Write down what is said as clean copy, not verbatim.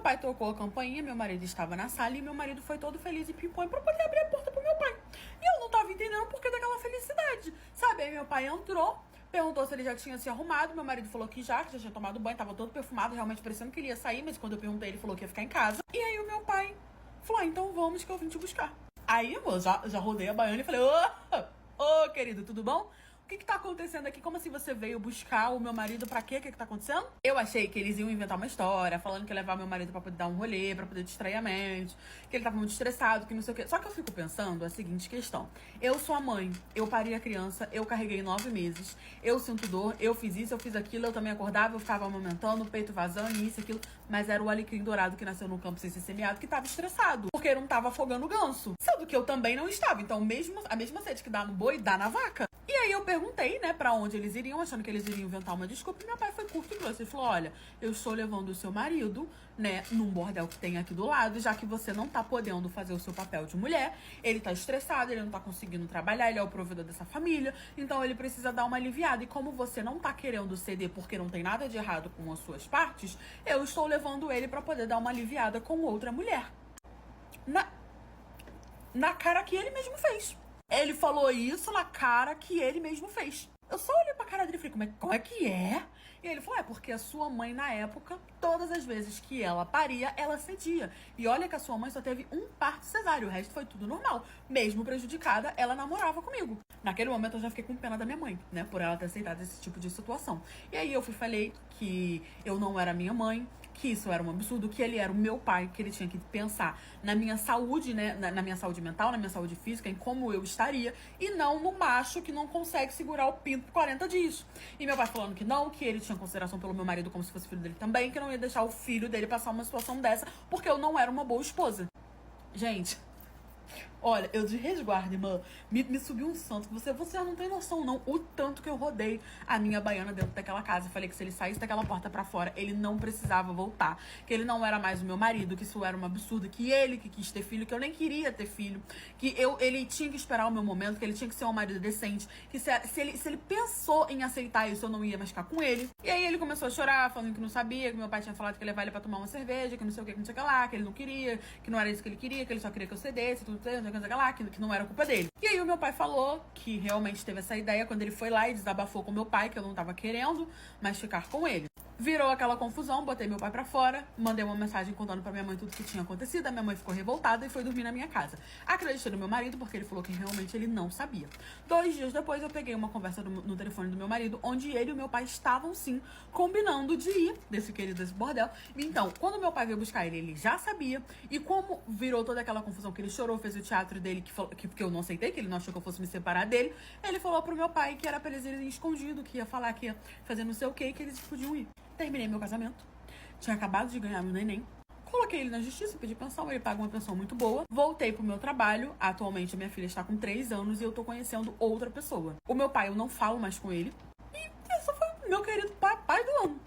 Meu pai tocou a campainha, meu marido estava na sala e meu marido foi todo feliz e pimpões pra poder abrir a porta pro meu pai. E eu não tava entendendo o porquê daquela felicidade, sabe? Aí meu pai entrou, perguntou se ele já tinha se arrumado. Meu marido falou que já tinha tomado banho, tava todo perfumado, realmente parecendo que ele ia sair, mas quando eu perguntei, ele falou que ia ficar em casa. E aí o meu pai falou: então vamos que eu vim te buscar. Aí eu já rodei a baiana e falei: ô, querido, tudo bom? O que tá acontecendo aqui? Como assim você veio buscar o meu marido pra quê? O que tá acontecendo? Eu achei que eles iam inventar uma história, falando que ia levar meu marido pra poder dar um rolê, pra poder distrair a mente, que ele tava muito estressado, que não sei o quê. Só que eu fico pensando a seguinte questão. Eu sou a mãe, eu parei a criança, eu carreguei 9 meses, eu sinto dor, eu fiz isso, eu fiz aquilo, eu também acordava, eu ficava amamentando, o peito vazando, isso, aquilo. Mas era o alecrim dourado que nasceu no campo sem ser semeado, que tava estressado, porque não tava afogando o ganso. Sendo que eu também não estava. Então, a mesma sede que dá no boi, dá na vaca. E aí eu perguntei, né, pra onde eles iriam, achando que eles iriam inventar uma desculpa. E meu pai foi curto e grosso. Ele falou: olha, eu estou levando o seu marido, né, num bordel que tem aqui do lado, já que você não tá podendo fazer o seu papel de mulher. Ele tá estressado, ele não tá conseguindo trabalhar, ele é o provedor dessa família. Então ele precisa dar uma aliviada. E como você não tá querendo ceder porque não tem nada de errado com as suas partes, eu estou levando ele pra poder dar uma aliviada com outra mulher. Na cara que ele mesmo fez. Ele falou isso na cara que ele mesmo fez. Eu só olhei pra cara dele e falei: como é que é? E ele falou: é porque a sua mãe, na época, todas as vezes que ela paria, ela cedia. E olha que a sua mãe só teve um parto cesáreo, o resto foi tudo normal. Mesmo prejudicada, ela namorava comigo. Naquele momento eu já fiquei com pena da minha mãe, né, por ela ter aceitado esse tipo de situação. E aí eu falei que eu não era minha mãe, que isso era um absurdo, que ele era o meu pai, que ele tinha que pensar na minha saúde, né, na minha saúde mental, na minha saúde física, em como eu estaria, e não no macho que não consegue segurar o pinto por 40 dias. E meu pai falando que não, que ele tinha consideração pelo meu marido como se fosse filho dele também, que não ia deixar o filho dele passar uma situação dessa, porque eu não era uma boa esposa. Gente, olha, eu de resguardo, irmã, me subiu um santo. Você não tem noção, não, o tanto que eu rodei a minha baiana dentro daquela casa. Eu falei que se ele saísse daquela porta pra fora, ele não precisava voltar. Que ele não era mais o meu marido, que isso era um absurdo. Que ele que quis ter filho, que eu nem queria ter filho. Que ele tinha que esperar o meu momento, que ele tinha que ser um marido decente. Que se ele pensou em aceitar isso, eu não ia mais ficar com ele. E aí ele começou a chorar, falando que não sabia, que meu pai tinha falado que ia levar ele pra tomar uma cerveja, que não sei o que não sei o que lá, que ele não queria, que não era isso que ele queria, que ele só queria que eu cedesse, tudo, lá, que não era culpa dele. E aí o meu pai falou que realmente teve essa ideia quando ele foi lá e desabafou com meu pai, que eu não tava querendo mais ficar com ele. Virou aquela confusão, botei meu pai pra fora, mandei uma mensagem contando pra minha mãe tudo que tinha acontecido. A minha mãe ficou revoltada e foi dormir na minha casa. Acreditei no meu marido porque ele falou que realmente ele não sabia. 2 dias depois eu peguei uma conversa no telefone do meu marido, onde ele e o meu pai estavam sim combinando de ir desse bordel. Então, quando meu pai veio buscar ele, ele já sabia. E como virou toda aquela confusão, que ele chorou, fez o teatro dele, que eu não aceitei, que ele não achou que eu fosse me separar dele, ele falou pro meu pai que era pra eles irem escondido, que ia falar que ia fazer não sei o que eles podiam ir. Terminei meu casamento, tinha acabado de ganhar meu neném, coloquei ele na justiça, pedi pensão, ele paga uma pensão muito boa, voltei pro meu trabalho. Atualmente a minha filha está com 3 anos e eu tô conhecendo outra pessoa. O meu pai, eu não falo mais com ele, e esse foi meu querido pai do ano.